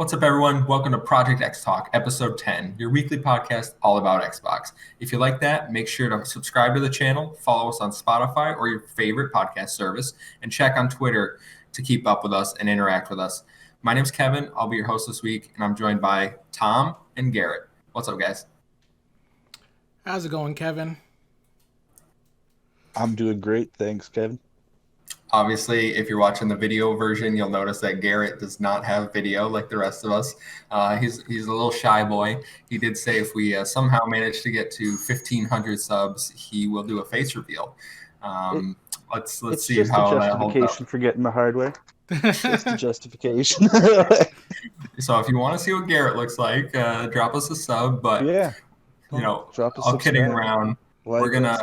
What's up, everyone? Welcome to Project XTalk, episode 10, your weekly podcast all about Xbox. If you like that, make sure to subscribe to the channel, follow us on Spotify or your favorite podcast service, and check on Twitter to keep up with us and interact with us. My name's Kevin. I'll be your host this week, and I'm joined by Tom and Garrett. What's up, guys? How's it going, Kevin? I'm doing great. Thanks, Kevin. Obviously, if you're watching the video version, you'll notice that Garrett does not have video like the rest of us. He's a little shy boy. He did say if we somehow manage to get to 1,500 subs, he will do a face reveal. Let's see just how a that holds up. justification for getting the hardware. Just a justification. So if you want to see what Garrett looks like, drop us a sub. But yeah, drop us all kidding around. We're gonna.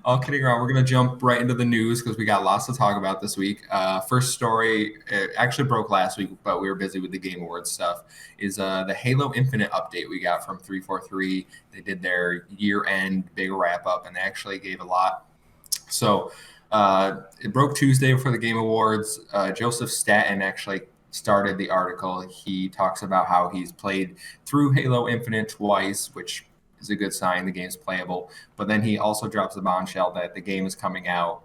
All kidding around, we're going to jump right into the news because we got lots to talk about this week. First story, it actually broke last week, but we were busy with the Game Awards stuff, is the Halo Infinite update we got from 343. They did their year-end big wrap-up, and they actually gave a lot. So it broke Tuesday before the Game Awards. Joseph Staten actually started the article. He talks about how he's played through Halo Infinite twice, which is a good sign. The game's playable. But then he also drops the bombshell that the game is coming out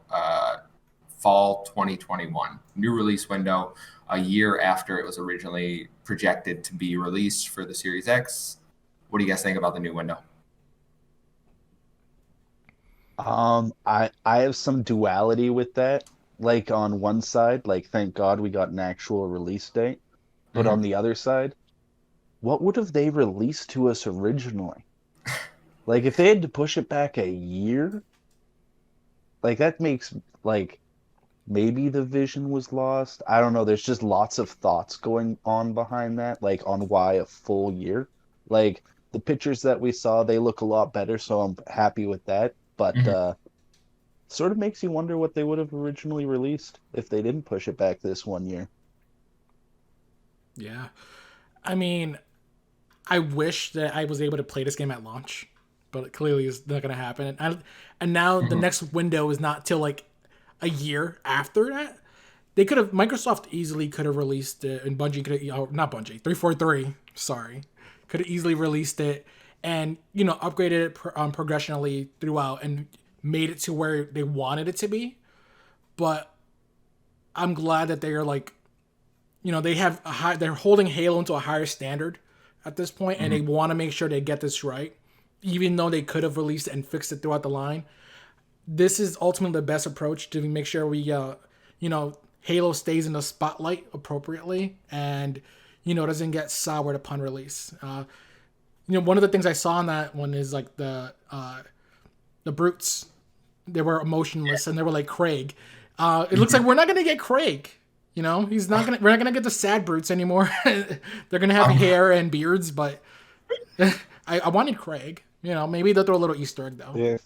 fall 2021. New release window, a year after it was originally projected to be released for the Series X. What do you guys think about the new window? I have some duality with that. Like on one side, like thank God we got an actual release date. But on the other side, what would have they released to us originally? Like, if they had to push it back a year, like, that makes, like, maybe the vision was lost. I don't know. There's just lots of thoughts going on behind that, like, on why a full year. Like, the pictures that we saw, they look a lot better, so I'm happy with that. But sort of makes you wonder what they would have originally released if they didn't push it back this 1 year. Yeah. I mean, I wish that I was able to play this game at launch, but it clearly is not going to happen. And now the next window is not till like a year after that. They could have, Microsoft easily could have released it, and Bungie could have, not Bungie, 343, sorry, could have easily released it and, upgraded it progressionally throughout and made it to where they wanted it to be. But I'm glad that they are like, they have they're holding Halo into a higher standard at this point, and they want to make sure they get this right, even though they could have released it and fixed it throughout the line. This is ultimately the best approach to make sure we, Halo stays in the spotlight appropriately and, doesn't get soured upon release. One of the things I saw in that one is like the brutes. They were emotionless and they were like Craig. It looks like we're not gonna get Craig. We're not gonna get the sad brutes anymore. They're gonna have hair and beards, but I wanted Craig. Maybe they'll throw a little Easter egg though.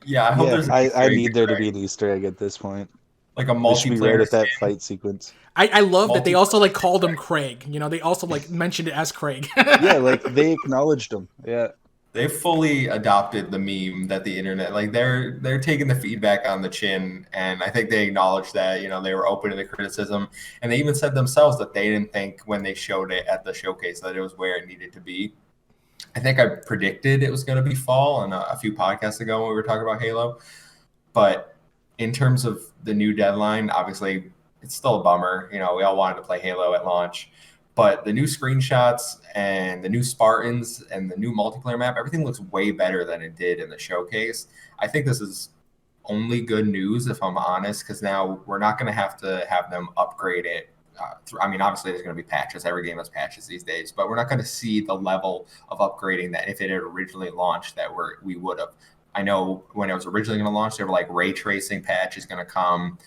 Yeah, I hope there's I need there to be an Easter egg at this point. Like a multiplayer. Should be right at that fight sequence. I love that they also like called him Craig. They also like mentioned it as Craig. Yeah, like they acknowledged him. Yeah. They fully adopted the meme that the internet, like they're taking the feedback on the chin, and I think they acknowledged that they were open to the criticism, and they even said themselves that they didn't think when they showed it at the showcase that it was where it needed to be. I think I predicted it was going to be fall on a few podcasts ago when we were talking about Halo, but in terms of the new deadline, obviously it's still a bummer. We all wanted to play Halo at launch. But the new screenshots and the new Spartans and the new multiplayer map, everything looks way better than it did in the showcase. I think this is only good news, if I'm honest, because now we're not going to have them upgrade it. Obviously, there's going to be patches. Every game has patches these days, but we're not going to see the level of upgrading that if it had originally launched that we would have. I know when it was originally going to launch, they were like ray tracing patch is going to come,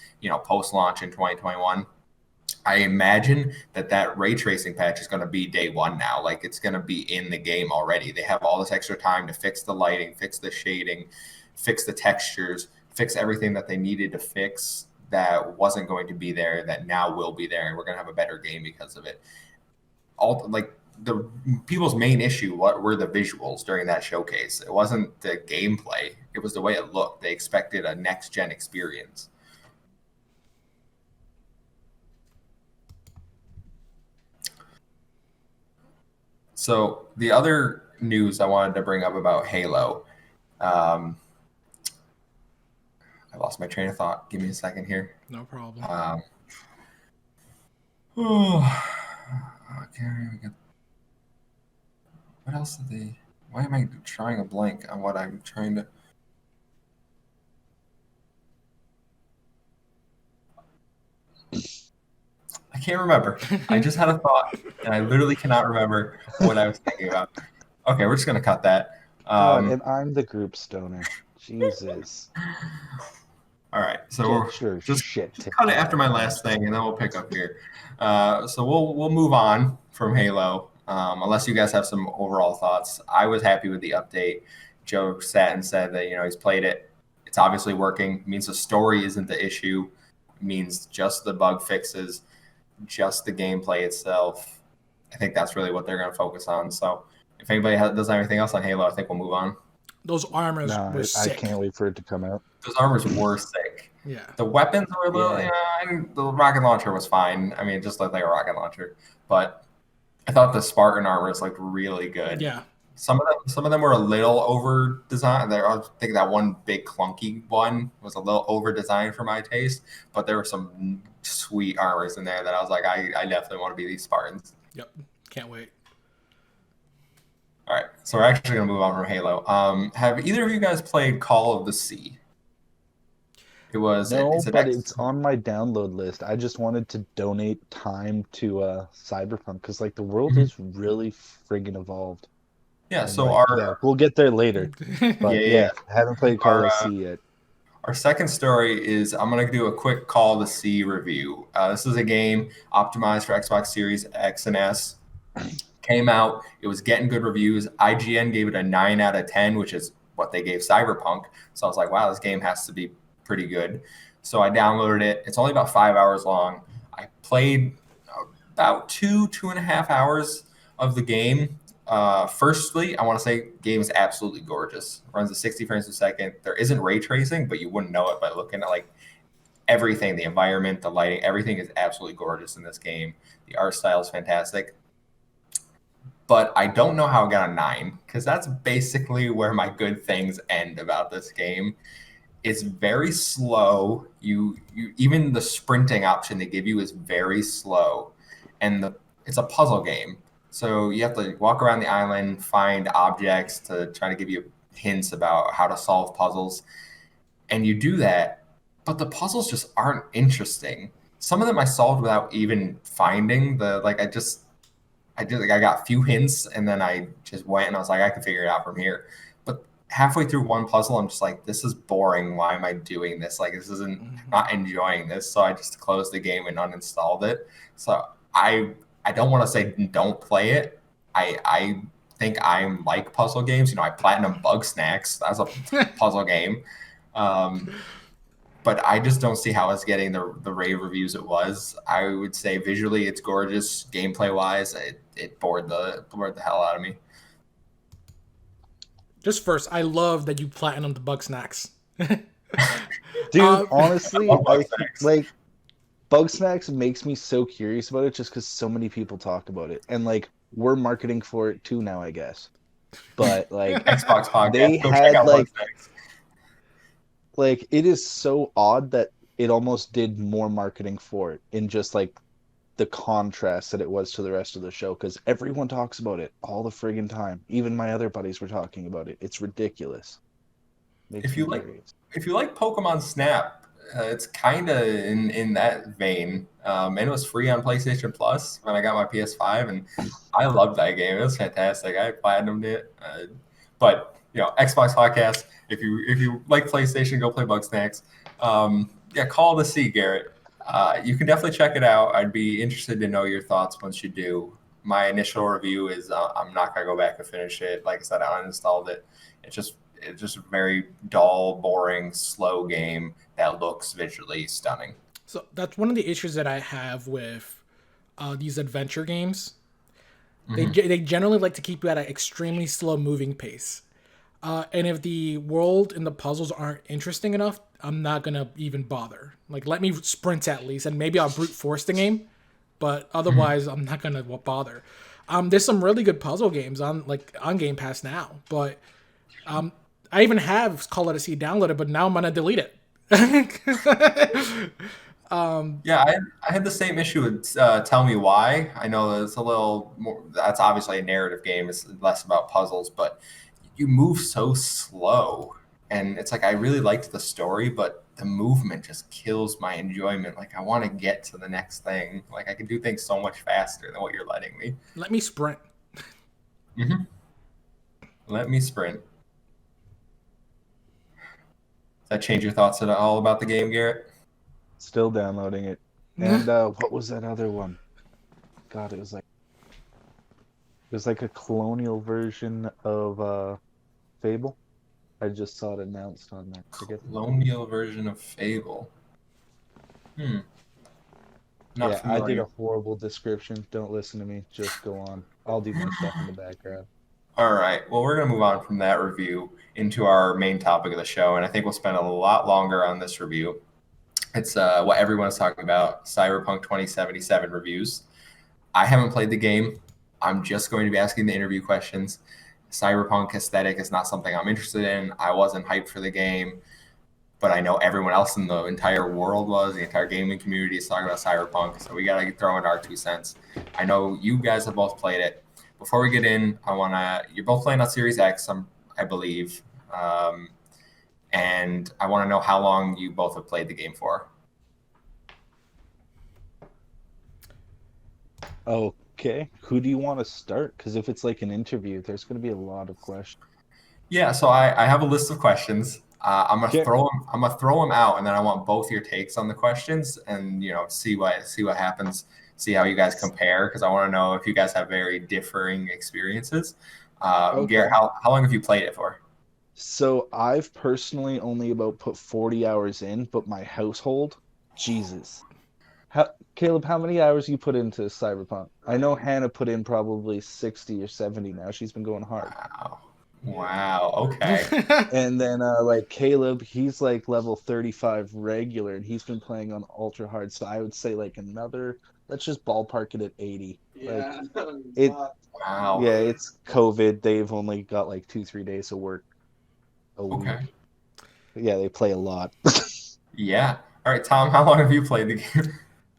post-launch in 2021. I imagine that ray tracing patch is going to be day one now. Like it's going to be in the game already. They have all this extra time to fix the lighting, fix the shading, fix the textures, fix everything that they needed to fix that wasn't going to be there that now will be there. And we're going to have a better game because of it. The people's main issue, what were the visuals during that showcase? It wasn't the gameplay. It was the way it looked. They expected a next-gen experience. So the other news I wanted to bring up about Halo, um, I lost my train of thought. Give me a second here. No problem. Okay, what else did they? Why am I drawing a blank on what I'm trying to? I can't remember. I just had a thought, and I literally cannot remember what I was thinking about. Okay, we're just gonna cut that. God, and I'm the group stoner. Jesus. All right, so Get your just shit cut it after my together. last thing, and then we'll pick up here. So we'll move on from Halo, unless you guys have some overall thoughts. I was happy with the update. Joe sat and said that he's played it. It's obviously working. It means the story isn't the issue. It means just the bug fixes, just the gameplay itself. I think that's really what they're going to focus on. So if anybody doesn't have anything else on Halo, I think we'll move on. Those armors No, were I sick. can't wait for it to come out. Those armors were sick. Yeah. The weapons were a little, Yeah. the rocket launcher was fine. I mean, it just looked like a rocket launcher. But I thought the Spartan armors looked really good. Yeah. Some of them were a little over designed. I think that one big clunky one was a little over designed for my taste. But there were some sweet armors in there that I was like, I definitely want to be these Spartans. Yep. Can't wait. All right, so we're actually going to move on from Halo. Have either of you guys played Call of the Sea? No, It's an but it's on my download list. I just wanted to donate time to Cyberpunk because like the world Mhm. is really friggin' evolved. Yeah. And So like, yeah, we'll get there later. But yeah. haven't played Call Our of Sea yet. our second story is I'm going to do a quick Call of the Sea review. This is a game optimized for Xbox Series X and S. Came out. It was getting good reviews. IGN gave it a 9 out of 10, which is what they gave Cyberpunk. So I was like, wow, this game has to be pretty good. So I downloaded it. It's only about 5 hours long. I played about 2.5 hours of the game. Firstly, I want to say game is absolutely gorgeous. Runs at 60 frames per second. There isn't ray tracing, but you wouldn't know it by looking at like everything, the environment, the lighting, everything is absolutely gorgeous in this game. The art style is fantastic. But I don't know how I got a 9 because that's basically where my good things end about this game. It's very slow. You even the sprinting option they give you is very slow, and it's a puzzle game. So you have to walk around the island, find objects to try to give you hints about how to solve puzzles, and you do that. But the puzzles just aren't interesting. Some of them I solved without even finding the like. I got a few hints and then I just went and I was like, I can figure it out from here. But halfway through one puzzle, I'm just like, this is boring. Why am I doing this? Like, this isn't not enjoying this. So I just closed the game and uninstalled it. So I don't want to say don't play it. I think I'm like puzzle games. I platinum Bug Snacks. That's a puzzle game. But I just don't see how it's getting the rave reviews it was. I would say visually it's gorgeous. Gameplay wise, it bored the hell out of me. Just first, I love that you platinum the Bug Snacks. Dude, honestly, I love Bug Snacks. like Bug Snacks makes me so curious about it just because so many people talk about it. And like we're marketing for it too now, I guess. But like Xbox podcast. they Go had check out like Bug Snacks. like it is so odd that it almost did more marketing for it in just like the contrast that it was to the rest of the show because everyone talks about it all the friggin' time. Even my other buddies were talking about it. It's ridiculous. Makes If you me like curious. if you like Pokemon Snap, it's kind of in that vein. And it was free on PlayStation Plus when I got my PS5, and I loved that game. It was fantastic. I platinumed it. But Xbox podcast. If you like PlayStation, go play Bugsnax. Yeah, Call of the Sea, Garrett. You can definitely check it out. I'd be interested to know your thoughts once you do. My initial review is I'm not gonna go back and finish it. Like I said, I uninstalled it. It's just a very dull, boring, slow game that looks visually stunning. So that's one of the issues that I have with these adventure games. They generally like to keep you at an extremely slow moving pace. And if the world and the puzzles aren't interesting enough, I'm not going to even bother. Like, let me sprint at least, and maybe I'll brute force the game. But otherwise, I'm not going to bother. There's some really good puzzle games on Game Pass now, but I even have Call of Sea downloaded, but now I'm gonna delete it. Yeah, I had the same issue with Tell Me Why. I know that it's a little more, that's obviously a narrative game. It's less about puzzles, but you move so slow. And it's like, I really liked the story, but the movement just kills my enjoyment. Like, I want to get to the next thing. Like, I can do things so much faster than what you're letting me. Let me sprint. Mm-hmm. Let me sprint. Does that change your thoughts at all about the game, Garrett? Still downloading it. And what was that other one? God, it was like a colonial version of Fable. I just saw it announced on there. Colonial version of Fable. Not yeah, familiar. I did a horrible description. Don't listen to me. Just go on. I'll do my stuff in the background. All right. Well, we're going to move on from that review into our main topic of the show, and I think we'll spend a lot longer on this review. It's what everyone is talking about, Cyberpunk 2077 reviews. I haven't played the game. I'm just going to be asking the interview questions. Cyberpunk aesthetic is not something I'm interested in. I wasn't hyped for the game, but I know everyone else in the entire world was. The entire gaming community is talking about Cyberpunk, so we got to throw in our 2 cents. I know you guys have both played it. Before we get in, you're both playing on Series X, I believe. And I want to know how long you both have played the game for. Okay. Who do you want to start? Because if it's like an interview, there's going to be a lot of questions. Yeah, so I have a list of questions. I'm gonna Sure. throw them out, and then I want both your takes on the questions, and see what happens. See how you guys compare, because I want to know if you guys have very differing experiences. Okay. Garrett, how long have you played it for? So I've personally only about put 40 hours in, but my household, Jesus. Caleb, how many hours you put into Cyberpunk? I know Hannah put in probably 60 or 70 now. She's been going hard. Wow. Okay. And then like Caleb, he's like level 35 regular, and he's been playing on ultra hard. So I would say like another, let's just ballpark it at 80. Yeah. Wow. Yeah, it's COVID. They've only got like 2-3 days of work a week. Okay. Yeah, they play a lot. Yeah. All right, Tom, how long have you played the game?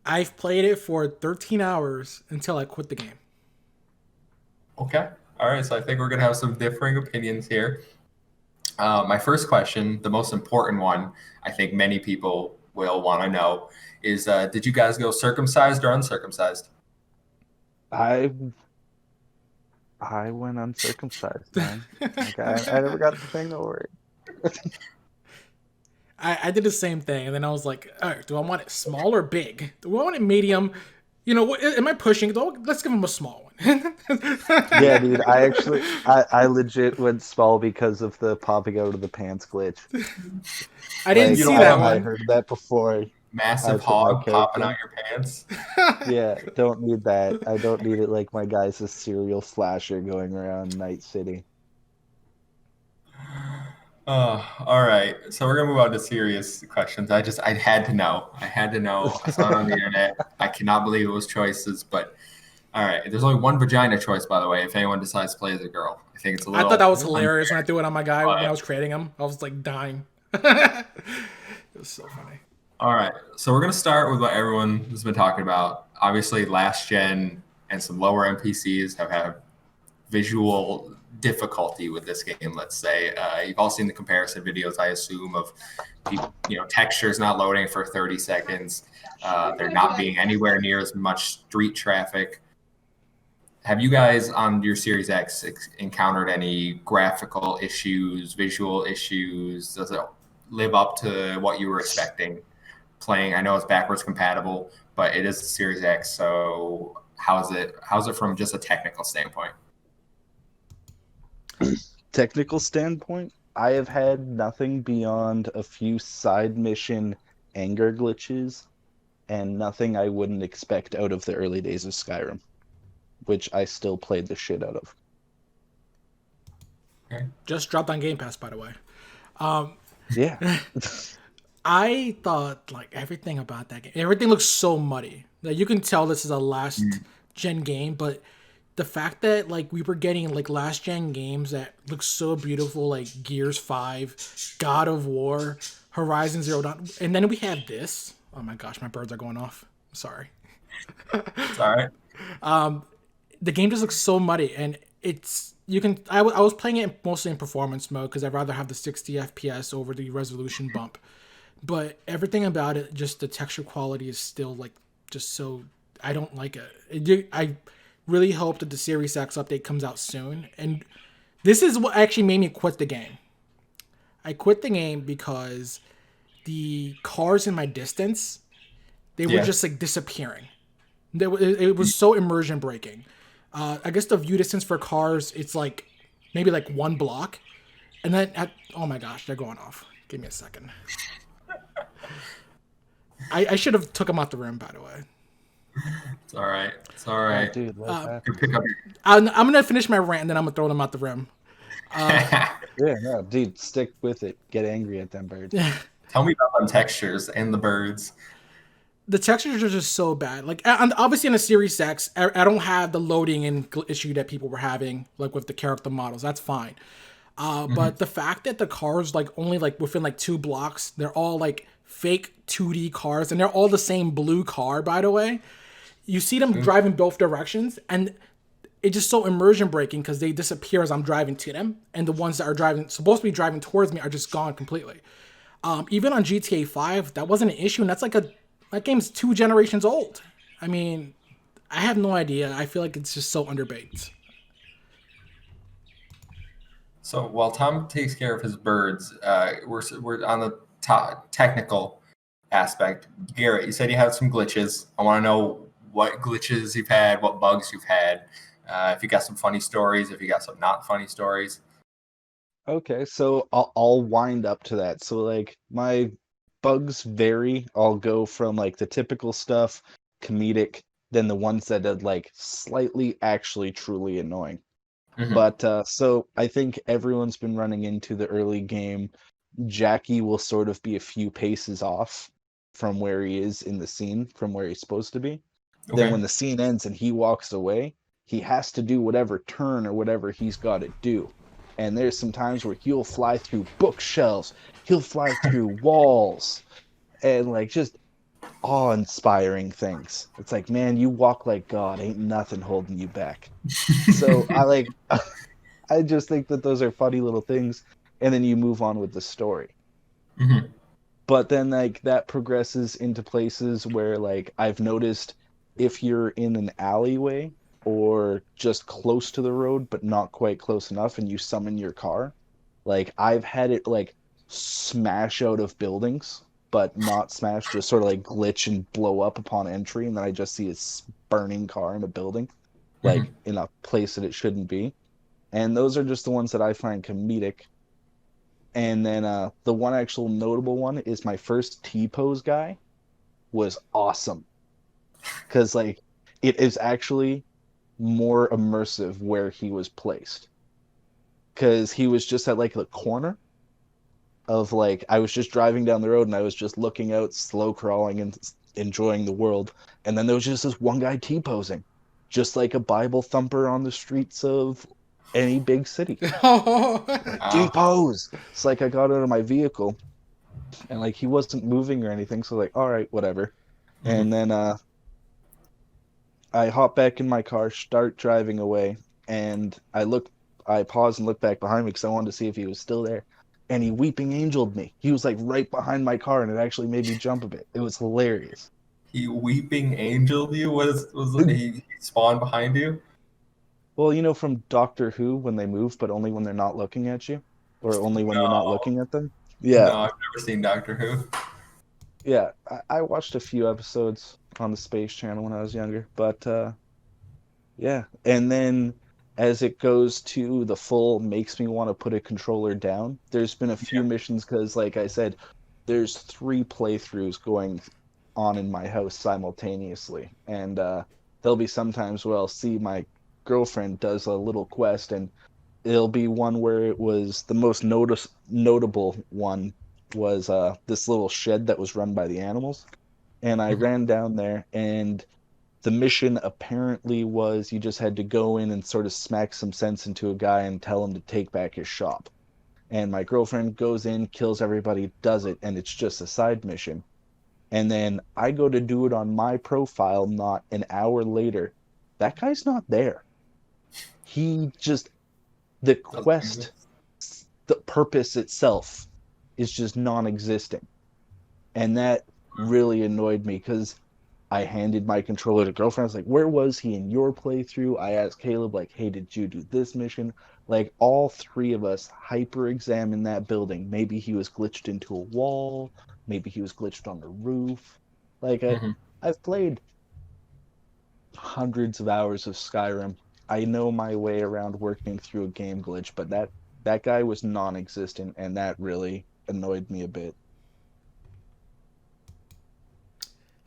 I've played it for 13 hours until I quit the game. Okay. All right, so I think we're going to have some differing opinions here. My first question, the most important one, I think many people will want to know, is did you guys go circumcised or uncircumcised? I went uncircumcised, man. Like, I never got the thing over it. I did the same thing, and then I was like, all right, do I want it small or big? Do I want it medium? Am I pushing? Let's give him a small one. Yeah, dude, I legit went small because of the popping out of the pants glitch. I didn't see that one. I heard that before. Massive hog popping out your pants. Yeah, don't need that. I don't need it like my guy's a serial slasher going around Night City. All right. So we're gonna move on to serious questions. I had to know. I saw it on the internet. I cannot believe it was choices, but all right. There's only one vagina choice, by the way, if anyone decides to play as a girl. I think it's a little. I thought that was hilarious when I threw it on my guy when But- I was creating him. I was like dying. It was so funny. All right. So we're gonna start with what everyone has been talking about. Obviously, last gen and some lower NPCs have had visual difficulty with this game. Let's say you've all seen the comparison videos, I assume, of textures not loading for 30 seconds. There not being anywhere near as much street traffic. Have you guys on your Series X encountered any graphical issues, visual issues? Does it live up to what you were expecting playing? I know it's backwards compatible, but it is the Series X. So how's it from just a technical standpoint? Technical standpoint, I have had nothing beyond a few side mission anger glitches and nothing I wouldn't expect out of the early days of Skyrim, which I still played the shit out of. Okay. Just dropped on Game Pass, by the way. Yeah. I thought like everything about that game. Everything looks so muddy. Like, you can tell this is a last gen game, but the fact that like we were getting like last gen games that look so beautiful, like Gears 5, God of War, Horizon Zero Dawn, and then we have this. Oh my gosh, my birds are going off. Sorry. It's all right. The game just looks so muddy, and it's you can. I was playing it mostly in performance mode because I'd rather have the 60 FPS over the resolution bump. But everything about it, just the texture quality is still like just so. I don't like it. I really hope that the Series X update comes out soon. And this is what actually made me quit the game. I quit the game because the cars in my distance, they were Yeah. just like disappearing. It was so immersion breaking. I guess the view distance for cars, it's like maybe like one block. And then, oh my gosh, they're going off. Give me a second. I should have took them out the room, by the way. It's all right. It's all Oh, right. dude, life You happens. pick up I'm gonna finish my rant, and then I'm gonna throw them out the room. Yeah, no, dude, stick with it. Get angry at them birds. Tell me about them textures and the birds. The textures are just so bad. Like, and obviously in a Series X, I don't have the loading and issue that people were having, like with the character models. That's fine. But the fact that the cars, like only like within like 2 blocks, they're all like fake 2D cars, and they're all the same blue car, by the way. You see them drive in both directions, and it's just so immersion breaking because they disappear as I'm driving to them, and the ones that are driving supposed to be driving towards me are just gone completely. Even on GTA 5, that wasn't an issue, and that game's 2 generations old. I mean, I have no idea. I feel like it's just so underbaked. So while Tom takes care of his birds, we're on the technical aspect. Garrett, you said you had some glitches. I want to know what glitches you've had, what bugs you've had. If you got some funny stories, if you got some not funny stories. Okay, so I'll wind up to that. So like my bugs vary. I'll go from like the typical stuff, comedic, then the ones that are like slightly actually truly annoying. Mhm. But so I think everyone's been running into the early game. Jackie will sort of be a few paces off from where he is in the scene, from where he's supposed to be. Then Okay. when the scene ends and he walks away, he has to do whatever turn or whatever he's got to do. And there's some times where he'll fly through bookshelves, he'll fly through walls, and like just awe-inspiring things. It's like, man, you walk like God, ain't nothing holding you back. So I like, I just think that those are funny little things, and then you move on with the story. Mhm. But then like that progresses into places where like I've noticed if you're in an alleyway or just close to the road but not quite close enough and you summon your car, like I've had it like smash out of buildings but not smash, just sort of like glitch and blow up upon entry, and then I just see a burning car in a building, like Mhm. in a place that it shouldn't be. And those are just the ones that I find comedic. And then the one actual notable one is my first T-pose guy was awesome because like it is actually more immersive where he was placed, because he was just at like the corner of like I was just driving down the road and I was just looking out, slow crawling and enjoying the world, and then there was just this one guy T-posing, just like a Bible thumper on the streets of any big city. Wow. T-pose. It's like I got out of my vehicle and like he wasn't moving or anything, so like all right, whatever. Mhm. And then I hop back in my car, start driving away, and I pause and look back behind me because I wanted to see if he was still there. And he weeping angeled me. He was like right behind my car, and it actually made me jump a bit. It was hilarious. He weeping angel you was he spawned behind you? Well, you know from Doctor Who when they move, but only when they're not looking at you, or only when you're not No, looking at them. no, Yeah, I've never seen Doctor Who. yeah. I watched a few episodes on the Space Channel when I was younger, but yeah. And then as it goes to the full makes me want to put a controller down, there's been a few Yeah. missions because, like I said, there's 3 playthroughs going on in my house simultaneously. And there'll be sometimes where I'll see my girlfriend does a little quest, and it'll be one where it was the most notable one was this little shed that was run by the animals. And I Mhm. ran down there, and the mission apparently was you just had to go in and sort of smack some sense into a guy and tell him to take back his shop. And my girlfriend goes in, kills everybody, does it, and it's just a side mission. And then I go to do it on my profile, not an hour later. That guy's not there. He just, the quest, the purpose itself is just non-existent. And that really annoyed me because I handed my controller to girlfriend. I was like, where was he in your playthrough? I asked Caleb, like, hey, did you do this mission? Like, all three of us hyper-examined that building. Maybe he was glitched into a wall. Maybe he was glitched on the roof. Like, I've played hundreds of hours of Skyrim. I know my way around working through a game glitch, but that guy was non-existent, and that really annoyed me a bit.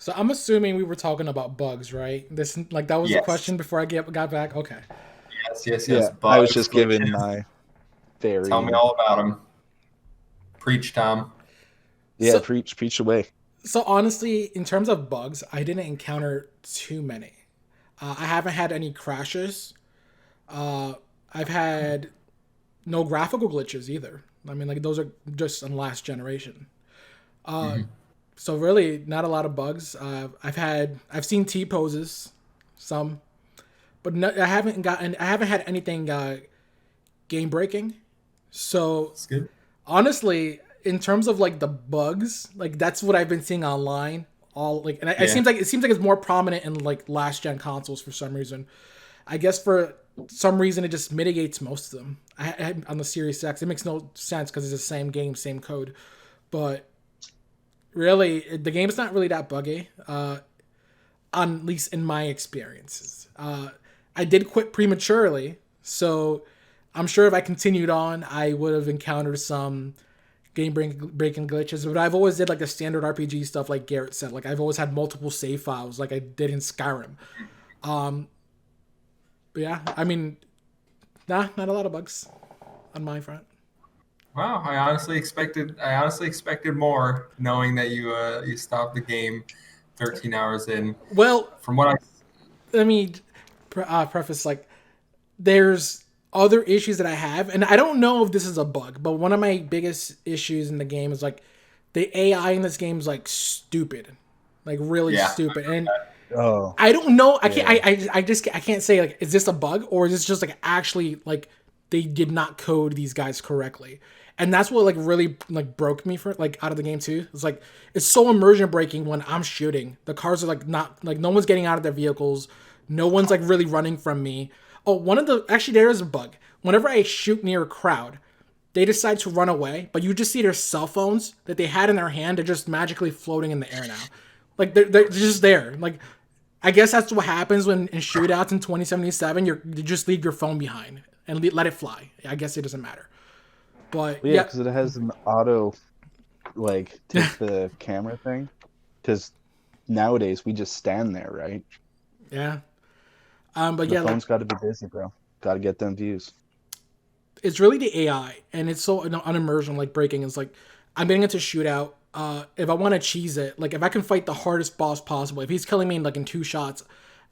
So I'm assuming we were talking about bugs, right? This like that was the Yes. question before I got back. Okay. Yes. Yeah, Bugs, I was just giving glitches. my very... Tell me all about them. Preach, Tom. Yeah, So, preach away. so honestly, in terms of bugs, I didn't encounter too many. I haven't had any crashes. I've had no graphical glitches either. I mean, like those are just in last generation. So really, not a lot of bugs. I've seen T poses, some, but no, I haven't had anything game breaking. So That's good. honestly, in terms of like the bugs, like that's what I've been seeing online. All like, and it seems like it's more prominent in like last gen consoles for some reason. I guess for some reason it just mitigates most of them. On the Series X, it makes no sense because it's the same game, same code, but really the game's not really that buggy. At least in my experiences, I did quit prematurely, so I'm sure if I continued on, I would have encountered some game breaking glitches. But I've always did like the standard RPG stuff, like Garrett said. Like I've always had multiple save files, like I did in Skyrim. But yeah, I mean, not a lot of bugs on my front. Wow, I honestly expected more, knowing that you stopped the game 13 hours in. Well, From what I let me preface like there's other issues that I have, and I don't know if this is a bug, but one of my biggest issues in the game is like the AI in this game is like stupid, like really stupid, and Oh, I don't know. I can't. I can't say like is this a bug or is this just like actually like they did not code these guys correctly, and that's what like really like broke me for like out of the game too. It's like it's so immersion breaking when I'm shooting. The cars are like not like no one's getting out of their vehicles. No one's like really running from me. Oh, there is a bug. Whenever I shoot near a crowd, they decide to run away, but you just see their cell phones that they had in their hand. They're just magically floating in the air now. Like they're just there. Like I guess that's what happens when in shootouts in 2077, you just leave your phone behind and let it fly. I guess it doesn't matter. But yeah, because it has an auto, like, take the camera thing. Because nowadays we just stand there, right? yeah. But The yeah, like phone's got to be busy, bro. Got to get them views. it's really the AI, and it's so unimmersion like breaking. It's like I'm getting into shootout. If I want to cheese it, like if I can fight the hardest boss possible, if he's killing me in like in 2 shots,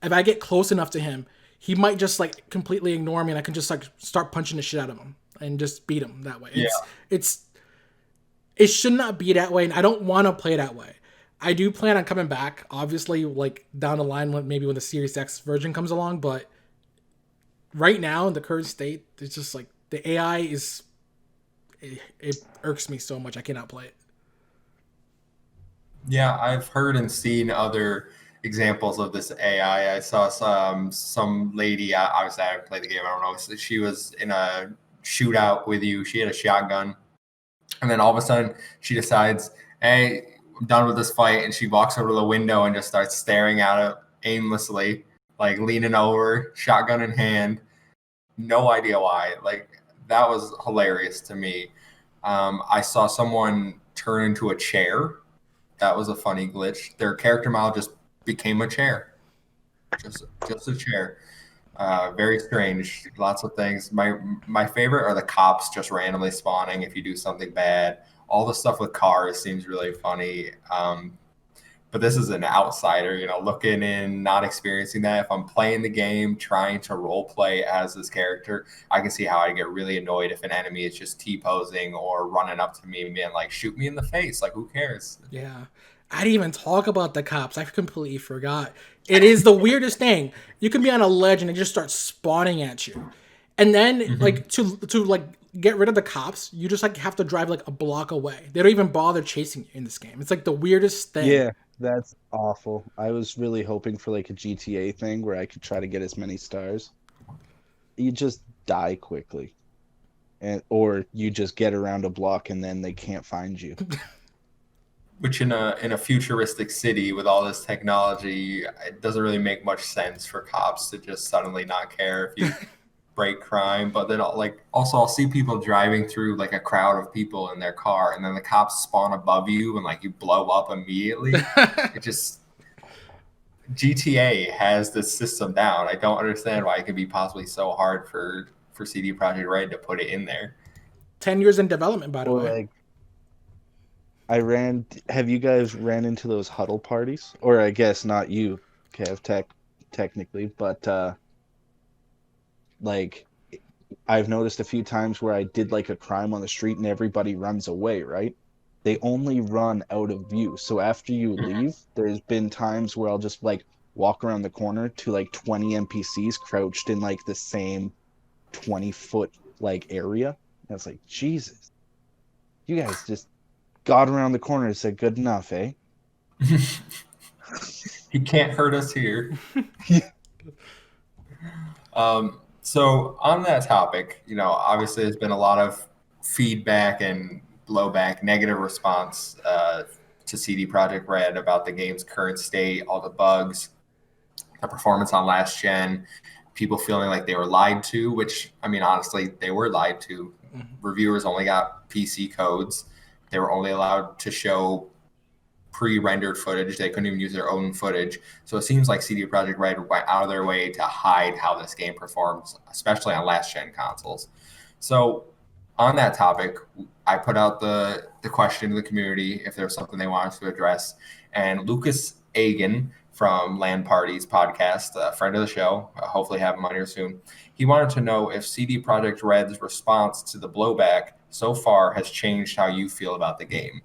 if I get close enough to him, he might just like completely ignore me, and I can just like start punching the shit out of him and just beat him that way. It should not be that way, and I don't want to play that way. I do plan on coming back, obviously, like down the line when the Series X version comes along, but right now in the current state, it's just like the AI is it irks me so much I cannot play it. Yeah, I've heard and seen other examples of this AI. I saw some lady. Obviously, I haven't played the game. I don't know. So she was in a shootout with you. She had a shotgun, and then all of a sudden, she decides, "Hey, I'm done with this fight," and she walks over to the window and just starts staring at it aimlessly, like leaning over, shotgun in hand. No idea why. Like that was hilarious to me. I saw someone turn into a chair. That was a funny glitch. Their character model just became a chair, just a chair. Very strange. Lots of things. My favorite are the cops just randomly spawning if you do something bad. All the stuff with cars seems really funny. But this is an outsider, looking in, not experiencing that. If I'm playing the game, trying to role play as this character, I can see how I get really annoyed if an enemy is just T-posing or running up to me and being like, shoot me in the face. Like, who cares? Yeah. I didn't even talk about the cops. I completely forgot. It is the weirdest thing. You can be on a ledge and they just start spawning at you. And then Hmm. like to like get rid of the cops, you just like have to drive like a block away. They don't even bother chasing you in this game. It's like the weirdest thing. Yeah, that's awful. I was really hoping for like a GTA thing where I could try to get as many stars. You just die quickly. And or you just get around a block and then they can't find you. Which in a futuristic city with all this technology, it doesn't really make much sense for cops to just suddenly not care if you break crime. But then like also I'll see people driving through like a crowd of people in their car, and then the cops spawn above you and like you blow up immediately. It just GTA has this system down. I don't understand why it can be possibly so hard for CD Projekt Red to put it in there. 10 years in development, by the Or way. like have you guys ran into those huddle parties? Or I guess not you, Kev, technically, but like I've noticed a few times where I did like a crime on the street and everybody runs away, right? They only run out of view. So after you leave, there's been times where I'll just like walk around the corner to like 20 NPCs crouched in like the same 20-foot like area. And it's like, Jesus, you guys just got around the corner and said, good enough, eh? He can't hurt us here. So on that topic, obviously there's been a lot of feedback and blowback, negative response to CD Projekt Red about the game's current state, all the bugs, the performance on last gen, people feeling like they were lied to, which I mean, honestly, they were lied to. Reviewers only got PC codes. They were only allowed to show pre-rendered footage. They couldn't even use their own footage. So it seems like CD Projekt Red went out of their way to hide how this game performs, especially on last gen consoles. So on that topic, I put out the question to the community if there was something they wanted to address, and Lucas Agan from Land Parties podcast, a friend of the show, hopefully have him on here soon. He wanted to know if CD Projekt Red's response to the blowback so far has changed how you feel about the game.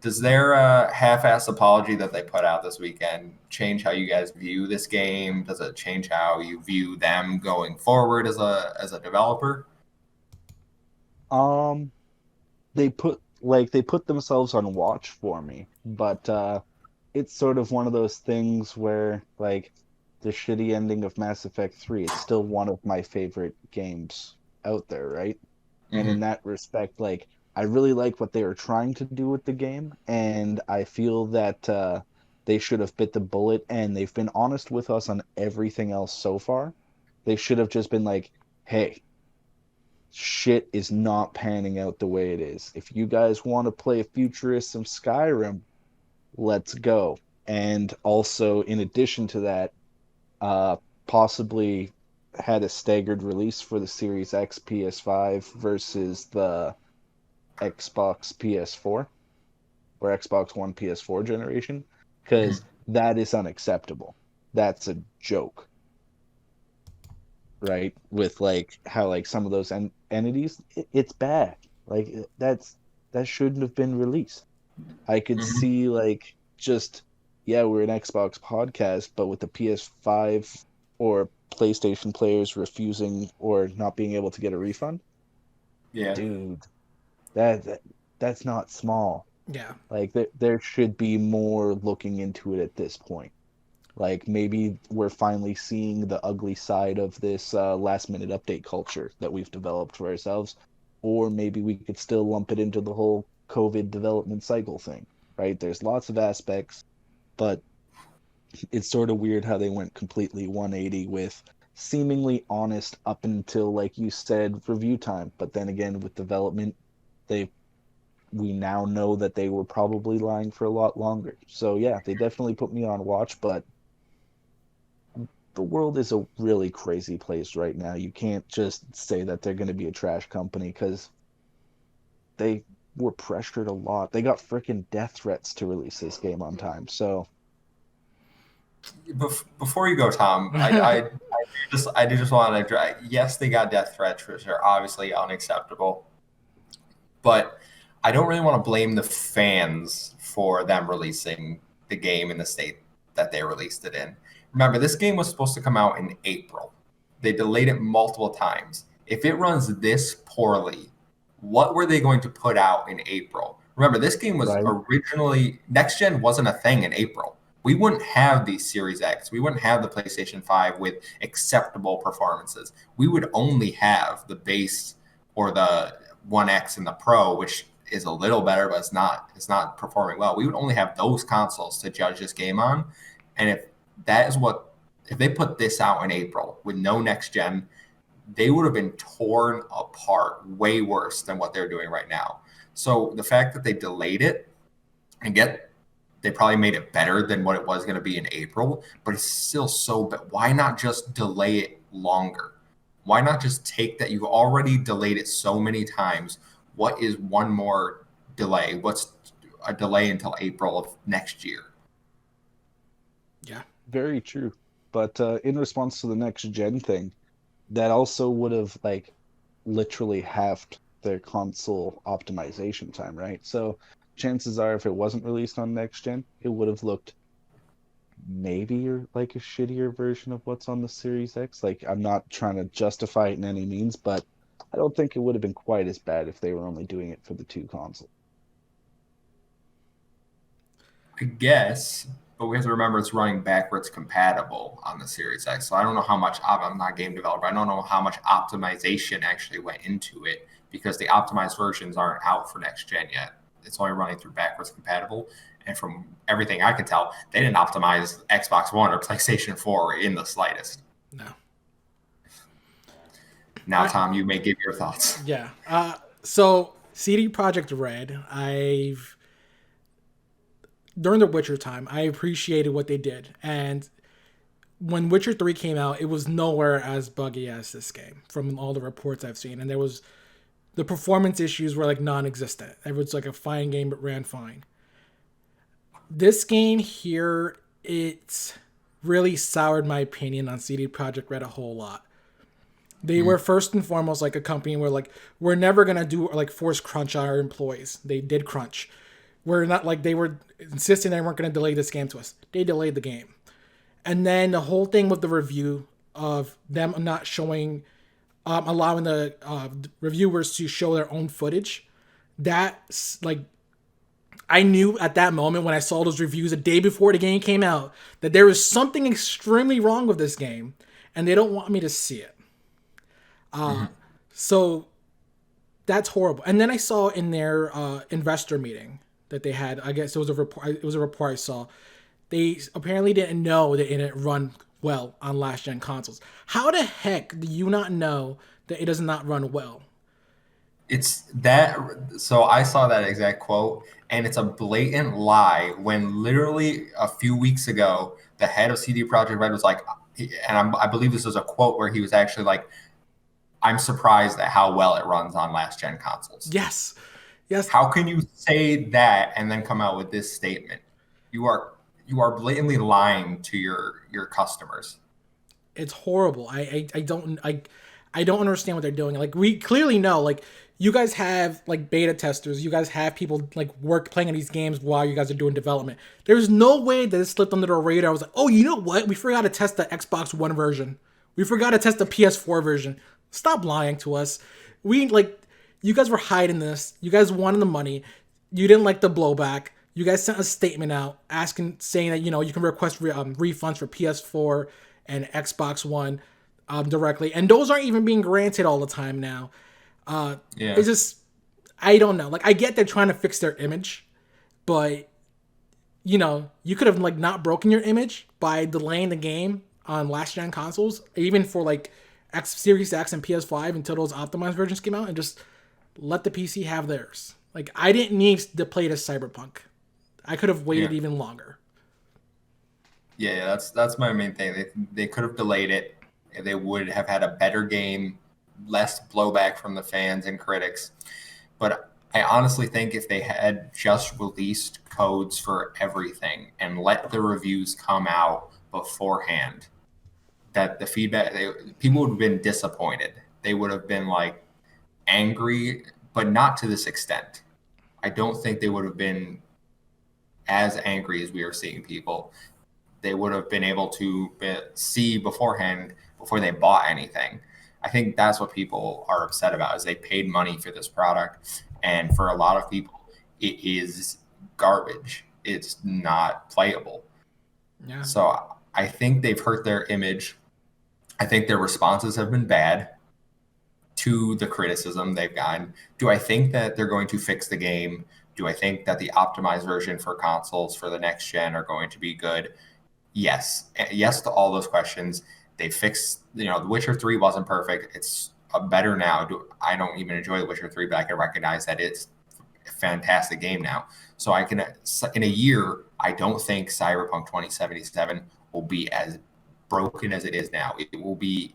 Does their half-ass apology that they put out this weekend change how you guys view this game? Does it change how you view them going forward as a developer? Um, they put themselves on watch for me, but it's sort of one of those things where like the shitty ending of Mass Effect 3, it's still one of my favorite games out there, right? And in Mm-hmm. that respect, like I really like what they were trying to do with the game, and I feel that they should have bit the bullet and they've been honest with us on everything else so far. They should have just been like, "Hey, shit is not panning out the way it is. If you guys want to play a futurist of Skyrim, let's go." And also, in addition to that, uh, possibly had a staggered release for the Series X PS5 versus the Xbox PS4 or Xbox One PS4 generation, because Mm-hmm. that is unacceptable. That's a joke, right? With like how like some of those entities, it's bad. Like that shouldn't have been released. I could Mm-hmm. see like just yeah, we're an Xbox podcast, but with the PS5 or PlayStation players refusing or not being able to get a refund, Yeah. dude, that's not small. Yeah. Like there should be more looking into it at this point. Like maybe we're finally seeing the ugly side of this last minute update culture that we've developed for ourselves, or maybe we could still lump it into the whole COVID development cycle thing, right? There's lots of aspects, but it's sort of weird how they went completely 180 with seemingly honest up until, like you said, review time. But then again, with development, they we now know that they were probably lying for a lot longer. So yeah, they definitely put me on watch, but the world is a really crazy place right now. You can't just say that they're going to be a trash company because they were pressured a lot. They got freaking death threats to release this game on time. So Before you go, Tom, I do just want to. Yes, they got death threats, which are obviously unacceptable, but I don't really want to blame the fans for them releasing the game in the state that they released it in. Remember, this game was supposed to come out in April. They delayed it multiple times. If it runs this poorly, what were they going to put out in April? Remember, this game was right, originally next gen wasn't a thing in April. We wouldn't have these Series X. We wouldn't have the PlayStation 5 with acceptable performances. We would only have the base or the One X and the Pro, which is a little better, but it's not performing well. We would only have those consoles to judge this game on. And if they put this out in April with no next gen, they would have been torn apart way worse than what they're doing right now. So the fact that they delayed it and they probably made it better than what it was going to be in April, but it's still so bad. Why not just delay it longer? Why not just take that? You've already delayed it so many times. What is one more delay? What's a delay until April of next year? Yeah. very true. But in response to the next gen thing, that also would have like literally halved their console optimization time, right? So chances are, if it wasn't released on next gen, it would have looked maybe like a shittier version of what's on the Series X. Like, I'm not trying to justify it in any means, but I don't think it would have been quite as bad if they were only doing it for the two consoles. I guess, but we have to remember it's running backwards compatible on the Series X. So I don't know how much, I'm not a game developer, I don't know how much optimization actually went into it because the optimized versions aren't out for next gen yet. It's only running through backwards compatible. And from everything I can tell, they didn't optimize Xbox One or PlayStation 4 in the slightest. No. Now, Tom, you may give your thoughts. Yeah. So CD Projekt Red, during the Witcher time, I appreciated what they did. And when Witcher 3 came out, it was nowhere as buggy as this game from all the reports I've seen. And the performance issues were like non-existent. It was like a fine game, but ran fine. This game here, it's really soured my opinion on CD Projekt Red a whole lot. They were first and foremost like a company where like we're never gonna do like force crunch on our employees. They did crunch. We're not like they were insisting they weren't gonna delay this game to us. They delayed the game, and then the whole thing with the review of them not showing, allowing the reviewers to show their own footage. That's like I knew at that moment when I saw those reviews a day before the game came out that there was something extremely wrong with this game, and they don't want me to see it. So that's horrible. And then I saw in their investor meeting that they had, I guess it was a report. It was a report I saw. They apparently didn't know that it didn't run well on last gen consoles. How the heck do you not know that it does not run well? It's that. So I saw that exact quote, and it's a blatant lie. When literally a few weeks ago, the head of CD Projekt Red was like, I believe this was a quote where he was actually like, "I'm surprised at how well it runs on last gen consoles." Yes, yes. How can you say that and then come out with this statement? You are blatantly lying to your customers. It's horrible. I don't understand what they're doing. Like we clearly know, like you guys have like beta testers, you guys have people like playing on these games while you guys are doing development. There's no way that it slipped under the radar. I was like, oh, you know what? We forgot to test the Xbox One version. We forgot to test the PS4 version. Stop lying to us. You guys were hiding this. You guys wanted the money. You didn't like the blowback. You guys sent a statement out saying that you can request refunds for PS4 and Xbox One directly, and those aren't even being granted all the time now. Yeah. It's just I don't know. Like I get they're trying to fix their image, but you could have like not broken your image by delaying the game on last gen consoles, even for like Series X and PS5 until those optimized versions came out, and just let the PC have theirs. Like I didn't need to play this Cyberpunk. I could have waited even longer. Yeah, that's my main thing. They could have delayed it. They would have had a better game, less blowback from the fans and critics. But I honestly think if they had just released codes for everything and let the reviews come out beforehand, that the feedback, people would have been disappointed. They would have been like angry, but not to this extent. I don't think they would have been as angry as we are seeing people. They would have been able to see beforehand before they bought anything. I think that's what people are upset about is they paid money for this product, and for a lot of people, it is garbage. It's not playable. Yeah. So I think they've hurt their image. I think their responses have been bad to the criticism they've gotten. Do I think that they're going to fix the game? Do I think that the optimized version for consoles for the next gen are going to be good? Yes. Yes to all those questions. They fixed, The Witcher 3 wasn't perfect. It's better now. I don't even enjoy The Witcher 3, but I can recognize that it's a fantastic game now. So I can, in a year, I don't think Cyberpunk 2077 will be as broken as it is now. It will be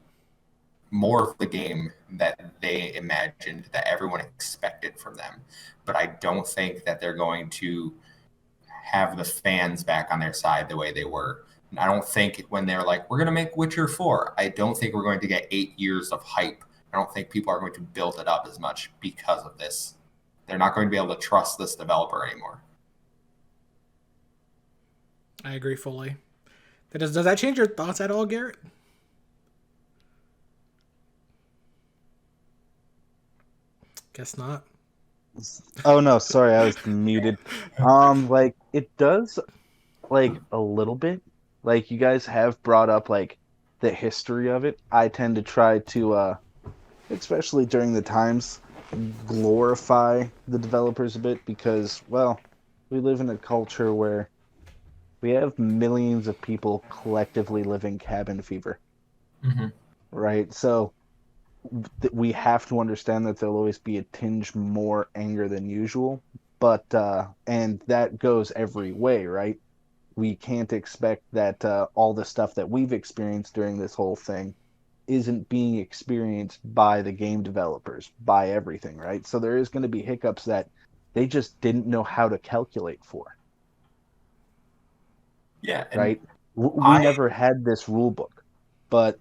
more of the game that they imagined, that everyone expected from them. But I don't think that they're going to have the fans back on their side the way they were. I don't think when they're like, we're going to make Witcher 4, I don't think we're going to get 8 years of hype. I don't think people are going to build it up as much because of this. They're not going to be able to trust this developer anymore. I agree fully. Does that change your thoughts at all, Garrett? Guess not. Oh no, sorry, I was muted. Like it does, like a little bit. Like you guys have brought up like the history of it. I tend to try to, especially during the times, glorify the developers a bit because, well, we live in a culture where we have millions of people collectively living cabin fever, right? So we have to understand that there'll always be a tinge more anger than usual, but and that goes every way, right? We can't expect that all the stuff that we've experienced during this whole thing isn't being experienced by the game developers, by everything, right? So there is going to be hiccups that they just didn't know how to calculate for. Yeah, and Right? We I never had this rule book, but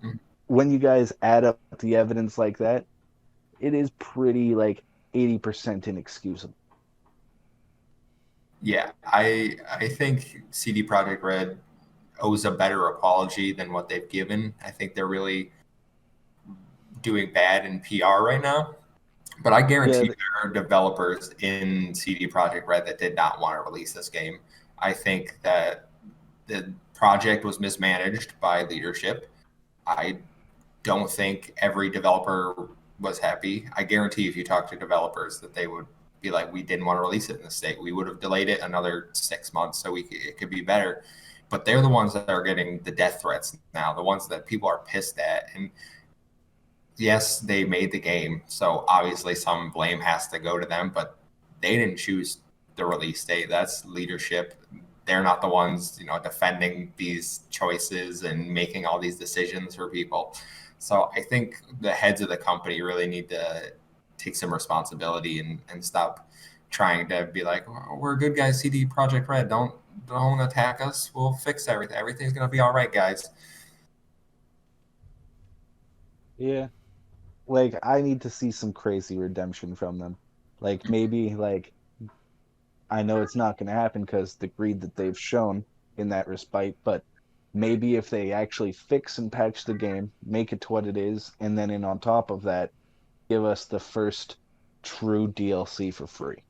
when you guys add up the evidence like that, it is pretty like 80% inexcusable. yeah, I think CD Projekt Red owes a better apology than what they've given. I think they're really doing bad in PR right now. But I Yeah, guarantee there are developers in CD Projekt Red that did not want to release this game. I think that the project was mismanaged by leadership. I don't think every developer was happy. I guarantee if you talk to developers that they would be like, we didn't want to release it in the state. We would have delayed it another 6 months so it could be better. But they're the ones that are getting the death threats now, the ones that people are pissed at. And yes, they made the game, so obviously some blame has to go to them, but they didn't choose the release date. That's leadership. They're not the ones, defending these choices and making all these decisions for people. So I think the heads of the company really need to take some responsibility and stop trying to be like, we're good guys, CD Project Red. Don't attack us. We'll fix everything. Everything's gonna be all right, guys. yeah. Like I need to see some crazy redemption from them. Like maybe like I know it's not going to happen because the greed that they've shown in that respite, but maybe if they actually fix and patch the game, make it to what it is, and then on top of that, give us the first true DLC for free,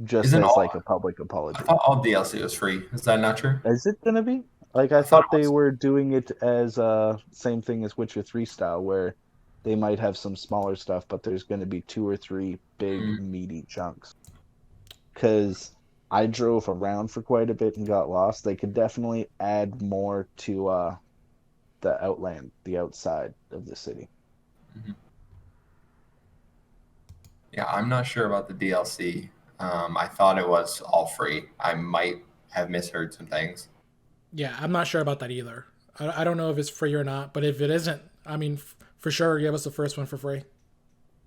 just Isn't as all like a public I apology. thought all DLC was free. Is that not true? Is it gonna be? Like I I thought thought it they was. were doing it as same thing as Witcher 3 style, where they might have some smaller stuff, but there's gonna be two or three big Mm. meaty chunks. Because I drove around for quite a bit and got lost. They could definitely add more to the outland, the outside of the city. Mhm. Yeah, I'm not sure about the DLC. I thought it was all free. I might have misheard some things. Yeah, I'm not sure about that either. I don't know if it's free or not, but if it isn't, I mean, for sure, give us the first one for free.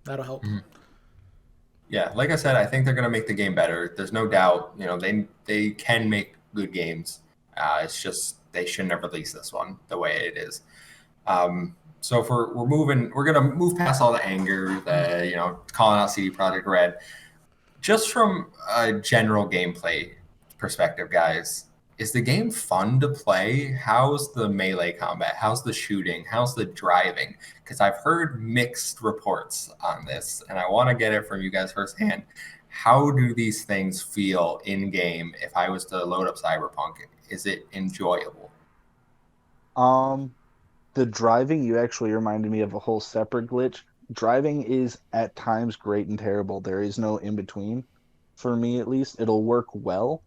That'll help. Mhm. Yeah, like I said, I think they're going to make the game better. There's no doubt. They can make good games. It's just they shouldn't have released this one the way it is. So if we're gonna move past all the anger, calling out CD Projekt Red. Just from a general gameplay perspective, guys, is the game fun to play? How's the melee combat? How's the shooting? How's the driving? Because I've heard mixed reports on this, and I want to get it from you guys firsthand. How do these things feel in game if I was to load up Cyberpunk? Is it enjoyable? Um, the driving, you actually reminded me of a whole separate glitch. Driving is at times great and terrible. There is no in between. For me, at least, it'll work well.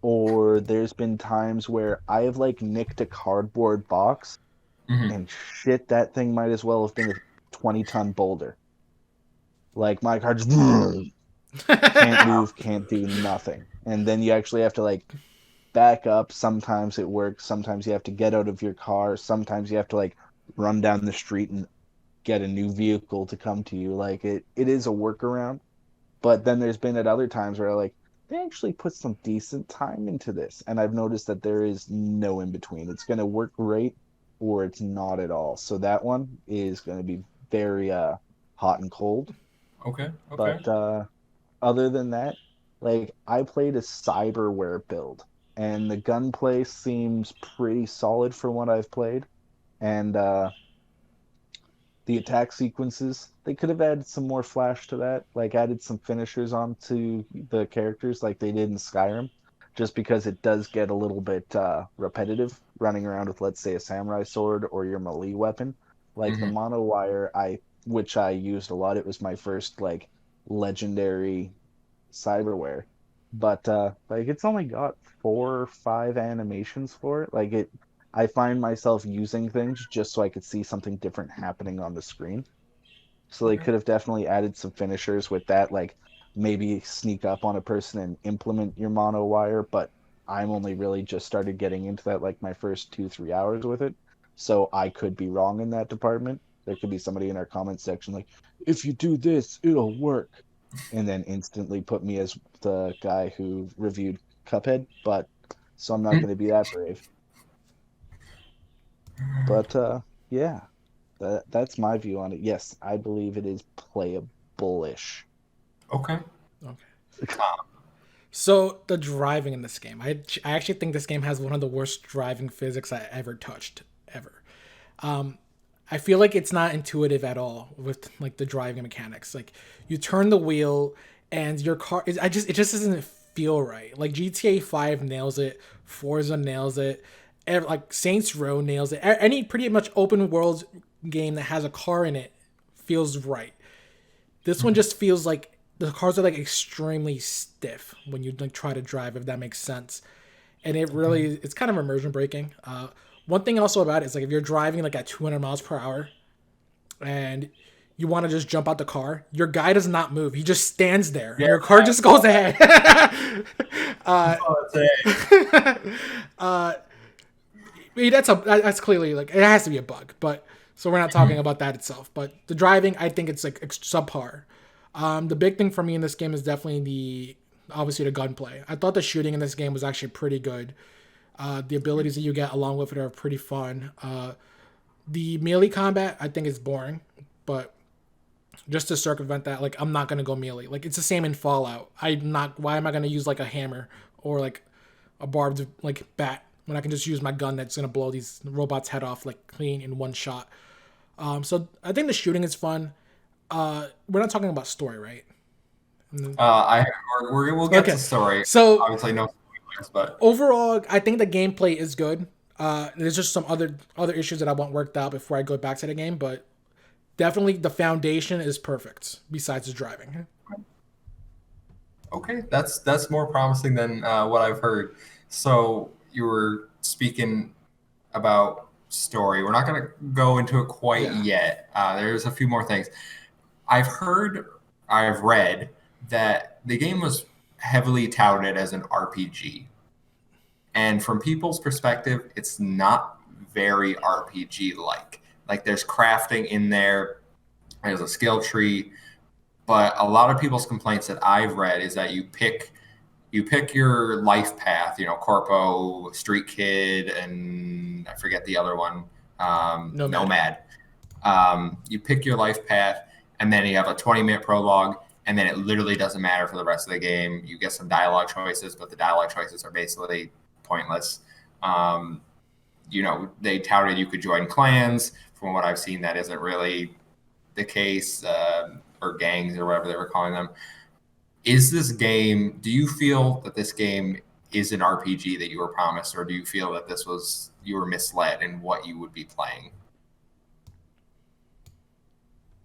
Or there's been times where I have like nicked a cardboard box Hmm. and shit, that thing might as well have been a 20-ton boulder. Like my car just can't move, can't do nothing. And then you actually have to like back up. Sometimes it works. Sometimes you have to get out of your car. Sometimes you have to like run down the street and get a new vehicle to come to you. Like it is a workaround. But then there's been at other times where like they actually put some decent time into this. And I've noticed that there is no in between. It's gonna work great or it's not at all. So that one is gonna be very hot and cold. Okay. Okay. But other than that, like I played a cyberware build and the gunplay seems pretty solid for what I've played. And the attack sequences, they could have added some more flash to that, like added some finishers onto the characters like they did in Skyrim, just because it does get a little bit repetitive running around with, let's say, a samurai sword or your melee weapon. Like the Hmm. mono wire, which I used a lot. It was my first like legendary cyberware, but like it's only got 4 or 5 animations for it. Like it, I find myself using things just so I could see something different happening on the screen. So they Okay. could have definitely added some finishers with that, like maybe sneak up on a person and implement your mono wire. But I'm only really just started getting into that like my first 2 3 hours with it, so I could be wrong in that department. There could be somebody in our comment section like, if you do this, it'll work, and then instantly put me as the guy who reviewed Cuphead. But so I'm not going to be that brave. But yeah, that's my view on it. Yes, I believe it is playable-ish. Okay. Okay. Tom. So the driving in this game, I actually think this game has one of the worst driving physics I ever touched ever. I feel like it's not intuitive at all with like the driving mechanics. Like you turn the wheel and your car is it just doesn't feel right. Like GTA 5 nails it, Forza nails it, like Saints Row nails it. Any pretty much open world game that has a car in it feels right. This one just feels like the cars are like extremely stiff when you like try to drive, if that makes sense. And it really it's kind of immersion breaking. One thing also about it is like if you're driving like at 200 miles per hour and you want to just jump out the car, your guy does not move. He just stands there, and Yeah, your car I just goes ahead. saw that today. I mean, that's clearly like it has to be a bug, but so we're not talking about that itself. But the driving, I think it's like subpar. The big thing for me in this game is definitely the obviously the gunplay. I thought the shooting in this game was actually pretty good. The abilities that you get along with it are pretty fun. The melee combat, I think, is boring, but just to circumvent that, like I'm not gonna go melee. Like it's the same in Fallout. I'm not. Why am I gonna use like a hammer or like a barbed like bat when I can just use my gun that's gonna blow these robots' head off like clean in one shot? So I think the shooting is fun. We're not talking about story, right? I we'll get to Okay. story. So Obviously, no spoilers, but overall, I think the gameplay is good. There's just some other issues that I want worked out before I go back to the game, but definitely the foundation is perfect. Besides the driving, okay, that's more promising than what I've heard. So you were speaking about story. We're not going to go into it quite yeah. yet. There's a few more things. I've read that the game was heavily touted as an RPG. And from people's perspective, it's not very RPG like. Like there's crafting in there, there's a skill tree, But a lot of people's complaints that I've read is that you pick your life path, Corpo, Street Kid, and I forget the other one, Nomad. Nomad. You pick your life path, and then you have a 20-minute prologue, and then it literally doesn't matter for the rest of the game. You get some dialogue choices, but the dialogue choices are basically pointless. Um, they touted you could join clans. From what I've seen, that isn't really the case, or gangs or whatever they were calling them. Do you feel that this game is an RPG that you were promised, or do you feel that you were misled in what you would be playing?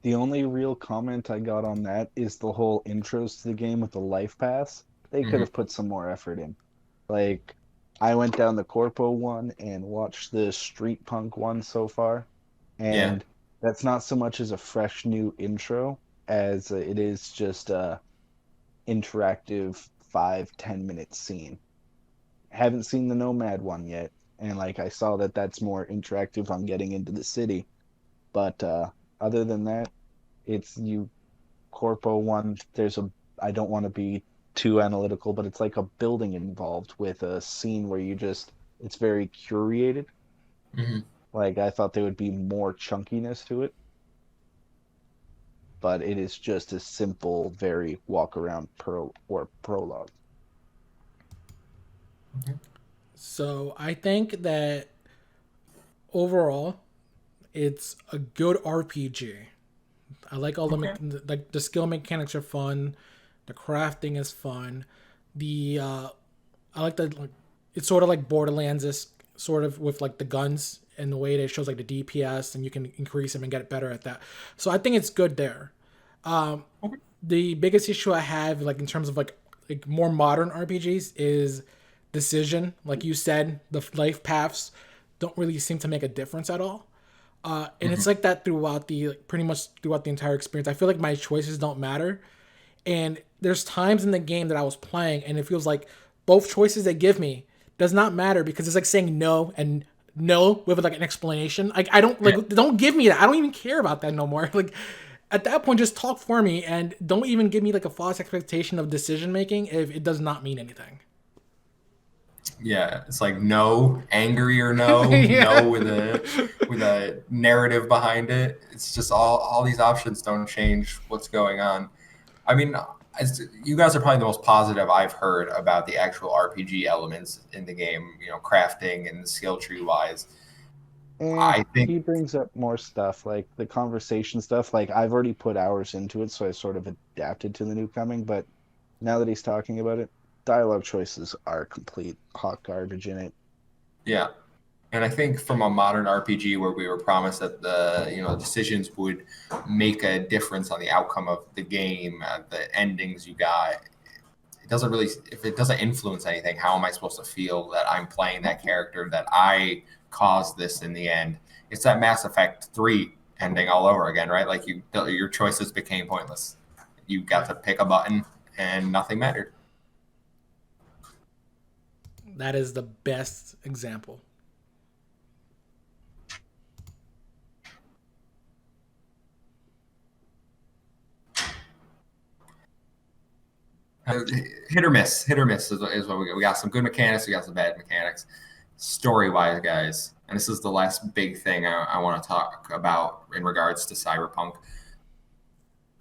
The only real comment I got on that is the whole intros to the game with the life paths. They could Mm-hmm. have put some more effort in. Like, I went down the Corpo one and watched the Street Punk one so far, Yeah. and that's not so much as a fresh new intro as it is just a interactive 5-10 minute scene. Haven't seen the Nomad one yet, and like I saw that that's more interactive on getting into the city. But other than that, it's you Corpo one. I don't want to be too analytical, but it's like a building involved with a scene where it's very curated. Mm-hmm. Like I thought there would be more chunkiness to it, but it is just a simple, very walk around prologue. So I think that overall, it's a good RPG. I like all Okay. the skill mechanics are fun, the crafting is fun. The I like the like, it's sort of like Borderlands is sort of with like the guns and the way that it shows like the DPS and you can increase them and get better at that. So I think it's good there. Um, Okay. the biggest issue I have like in terms of like more modern RPGs is decision. Like you said, the life paths don't really seem to make a difference at all. And Mm-hmm. it's like that throughout pretty much throughout the entire experience. I feel like my choices don't matter, and there's times in the game that I was playing, and it feels like both choices they give me does not matter because it's like saying no and no with like an explanation. Like I don't Yeah. like don't give me that. I don't even care about that no more. Like at that point, just talk for me and don't even give me like a false expectation of decision making if it does not mean anything. Yeah, it's like no, angry or no, Yeah. no with a narrative behind it. It's just all these options don't change what's going on. I mean, you guys are probably the most positive I've heard about the actual RPG elements in the game. Crafting and skill tree wise. I think, He brings up more stuff like the conversation stuff. Like I've already put hours into it, so I sort of adapted to the new coming. But now that he's talking about it, dialogue choices are complete hot garbage in it. yeah, and I think from a modern RPG where we were promised that the decisions would make a difference on the outcome of the game, the endings you got, it doesn't really. If it doesn't influence anything, how am I supposed to feel that I'm playing that character, that I caused this in the end? It's that Mass Effect 3 ending all over again, right? Like your choices became pointless. You got Yeah, to pick a button and nothing mattered. that is the best example. Hit or miss is what we got. We got some good mechanics, we got some bad mechanics. Story wise, guys, and this is the last big thing I want to talk about in regards to Cyberpunk.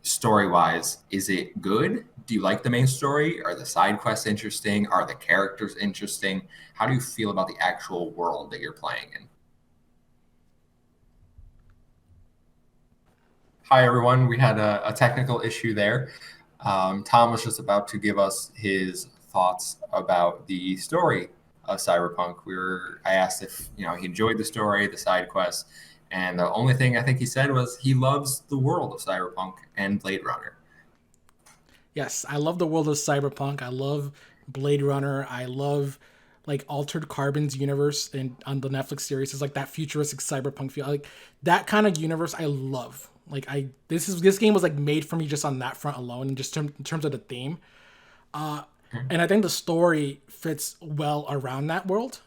Story wise, is it good? Do you like the main story? Are the side quests interesting? Are the characters interesting? How do you feel about the actual world that you're playing in? Hi, everyone. We had a technical issue there. Tom was just about to give us his thoughts about the story of Cyberpunk. I asked if he enjoyed the story, the side quests, and the only thing I think he said was he loves the world of Cyberpunk and Blade Runner. Yes, I love the world of Cyberpunk. I love Blade Runner. I love like Altered Carbon's universe and on the Netflix series is like that futuristic cyberpunk feel. Like that kind of universe I love. Like this game was like made for me just on that front alone and just in terms of the theme. And I think the story fits well around that world.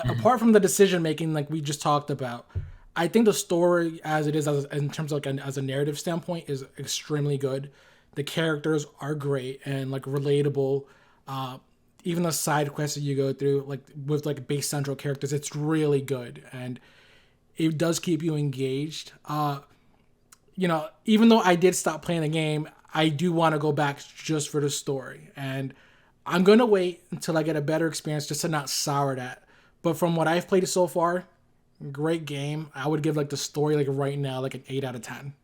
Mm-hmm. Apart from the decision making like we just talked about, I think the story as it is, in terms of like as a narrative standpoint, is extremely good. The characters are great and like relatable. Uh, Even the side quests that you go through, like with like base central characters, it's really good and it does keep you engaged. Even though I did stop playing the game, I do want to go back just for the story, and I'm gonna wait until I get a better experience just to not sour that. But from what I've played so far, great game. I would give like the story like right now like an 8 out of 10.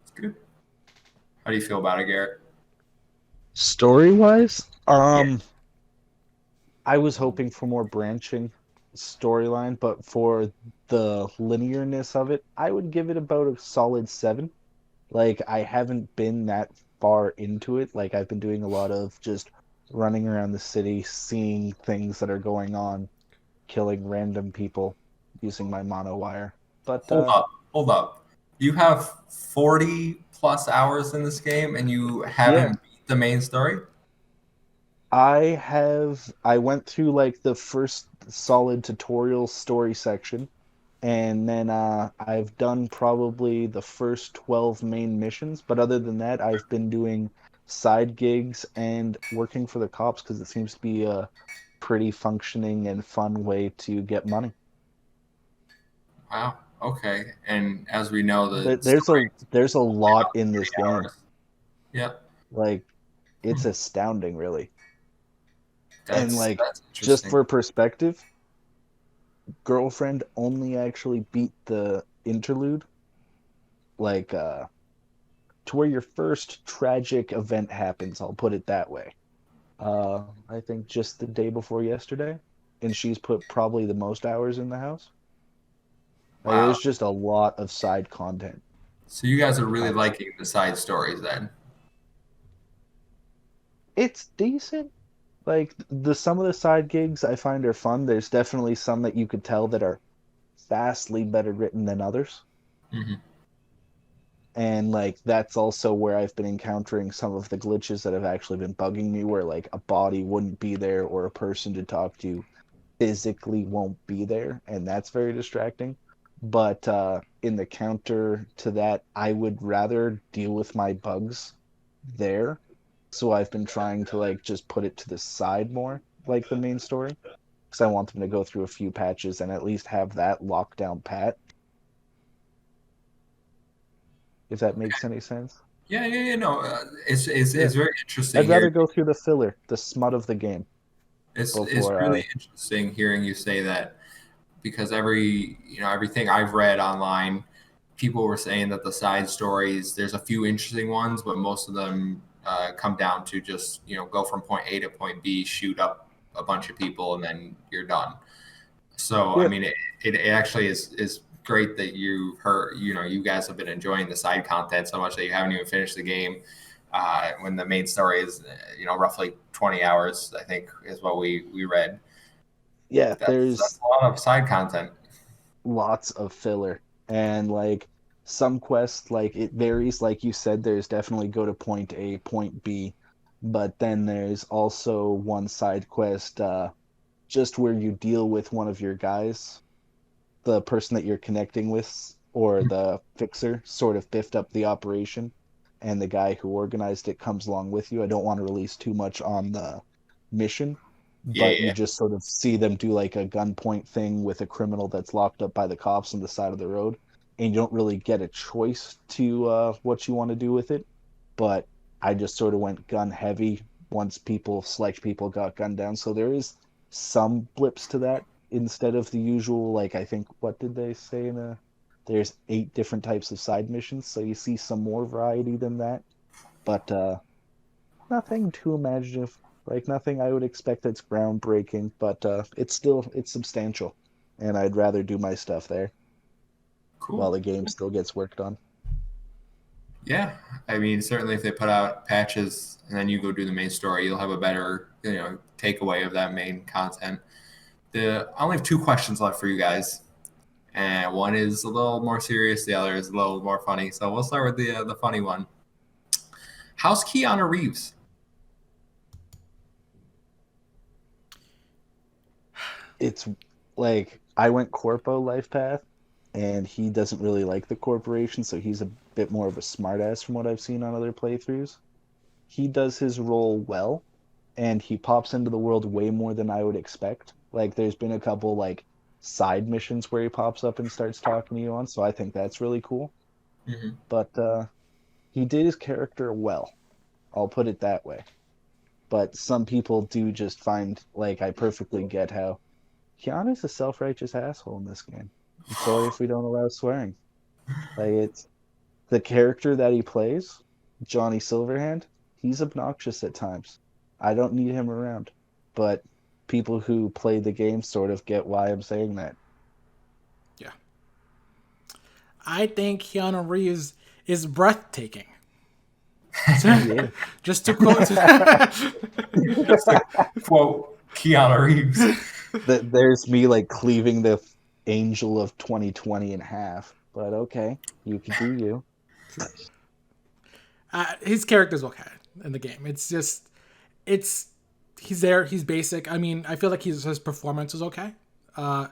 It's good. How do you feel about it, Garrett? Story wise, Yeah. I was hoping for more branching storyline, but for the linearness of it, I would give it about a solid 7. Like, I haven't been that far into it. Like, I've been doing a lot of just running around the city, seeing things that are going on, killing random people using my mono wire. But Hold up, hold up. You have 40 plus hours in this game and you yeah, haven't beat the main story? I went through like the first solid tutorial story section, and then I've done probably the first 12 main missions, but other than that I've been doing side gigs and working for the cops because it seems to be a pretty functioning and fun way to get money. Wow. Okay. And as we know, the There's story there's a is lot about in this 40 game. hours. Yep. Like, it's astounding, really. And like, That's just interesting. for perspective, girlfriend only actually beat the interlude, like to where your first tragic event happens, I'll put it that way. I think just the day before yesterday, and she's put probably the most hours in the house. Like, Wow. there's just a lot of side content. So you guys are really Tons. liking the side stories then? It's decent. Like, the some of the side gigs I find are fun. There's definitely some that you could tell that are vastly better written than others. Hmm. And like, that's also where I've been encountering some of the glitches that have actually been bugging me, where like a body wouldn't be there or a person to talk to physically won't be there, and that's very distracting. But in the counter to that, I would rather deal with my bugs there. So I've been trying to like just put it to the side more, like the main story, because I want them to go through a few patches and at least have that lockdown pat, if that makes any sense. Yeah, yeah, yeah. No, it's Yeah. it's very I'd interesting here. rather go through the filler, the smut of the game, It's before really I. interesting hearing you say that because everything I've read online, people were saying that the side stories, there's a few interesting ones, but most of them come down to just go from point A to point B, shoot up a bunch of people, and then you're done. So I Yeah, mean, it actually is great that you've heard you guys have been enjoying the side content so much that you haven't even finished the game. When the main story is roughly 20 hours, I think is what we read. yeah. That's There's a lot of side content. lots of filler, and like some quests, like it varies. Like you said, there's definitely go to point A, point B, but then there's also one side quest, just where you deal with one of your guys, the person that you're connecting with, or the fixer, sort of biffed up the operation, and the guy who organized it comes along with you. I don't want to release too much on the mission, Yeah, but you yeah. just sort of see them do like a gunpoint thing with a criminal that's locked up by the cops on the side of the road, and you don't really get a choice to what you want to do with it. But I just sort of went gun heavy once select people got gunned down. So there is some blips to that instead of the usual, like, I think, what did they say in a there's 8 different types of side missions, so you see some more variety than that. But nothing too imaginative, like nothing I would expect that's groundbreaking, but it's substantial, and I'd rather do my stuff there while Cool. the game still gets worked on. Yeah, I mean, certainly if they put out patches and then you go do the main story, you'll have a better, takeaway of that main content. I only have two questions left for you guys, and one is a little more serious, the other is a little more funny. So we'll start with the funny one. How's Keanu Reeves? It's like I went corpo life path, and he doesn't really like the corporation, so he's a bit more of a smartass from what I've seen on other playthroughs. He does his role well, and he pops into the world way more than I would expect. Like there's been a couple like side missions where he pops up and starts talking to you on, so I think that's really cool. Hmm. But he did his character well. I'll put it that way. But some people do just find like I perfectly get how Keanu's a self-righteous asshole in this game. I'm sorry if we don't allow swearing. Like it's the character that he plays, Johnny Silverhand, he's obnoxious at times. I don't need him around. But people who play the game sort of get why I'm saying that. Yeah. I think Keanu Reeves is breathtaking. Yeah. Just to quote, Just to quote Keanu Reeves. There's me like cleaving the angel of 2020 in half. But okay, you can do you. his character's okay in the game. It's just, it's he's there. He's basic. I mean, I feel like his performance is okay, but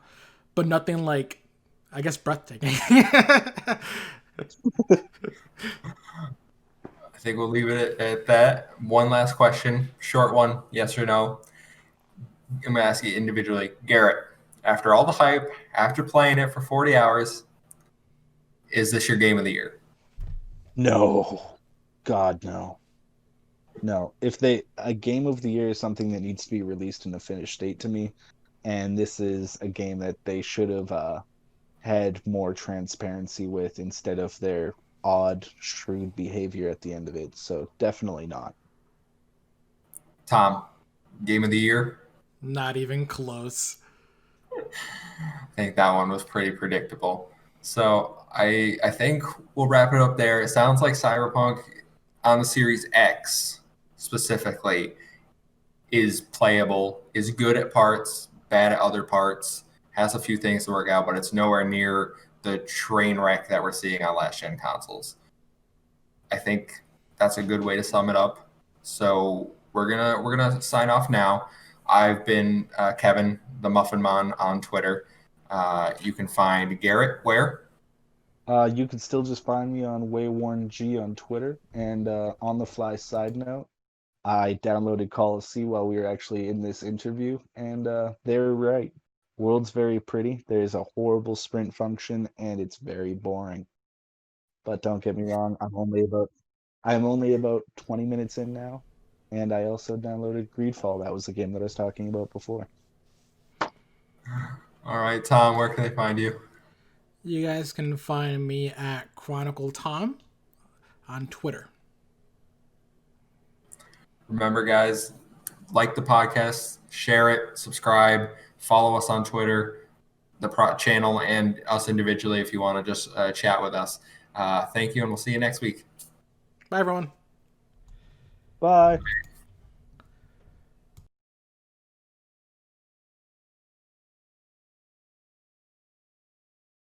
nothing like, I guess, breathtaking. I think we'll leave it at that. One last question, short one, yes or no. I'm going to ask you individually. Garrett, after all the hype, after playing it for 40 hours, is this your game of the year? No. God, no. No. If a game of the year is something that needs to be released in a finished state to me, and this is a game that they should have had more transparency with instead of their odd, shrewd behavior at the end of it. So definitely not. Tom, game of the year? Not even close. I think that one was pretty predictable. So I think we'll wrap it up there. It sounds like Cyberpunk on the Series X specifically is playable, is good at parts, bad at other parts, has a few things to work out, but it's nowhere near the train wreck that we're seeing on last gen consoles. I think that's a good way to sum it up. So we're gonna sign off now. I've been Kevin the Muffin Man on Twitter. You can find Garrett where? You can still just find me on Wayworn G on Twitter. And on the fly side note, I downloaded Call of Sea while we were actually in this interview, and they were right. World's very pretty. There's a horrible sprint function, and it's very boring. But don't get me wrong, I'm only about 20 minutes in now, and I also downloaded Greedfall. That was the game that I was talking about before. All right, Tom, where can they find you? You guys can find me at Chronicle Tom on Twitter. Remember, guys, like the podcast, share it, subscribe, follow us on Twitter, the channel, and us individually if you want to just chat with us. Thank you, and we'll see you next week. Bye, everyone. Bye.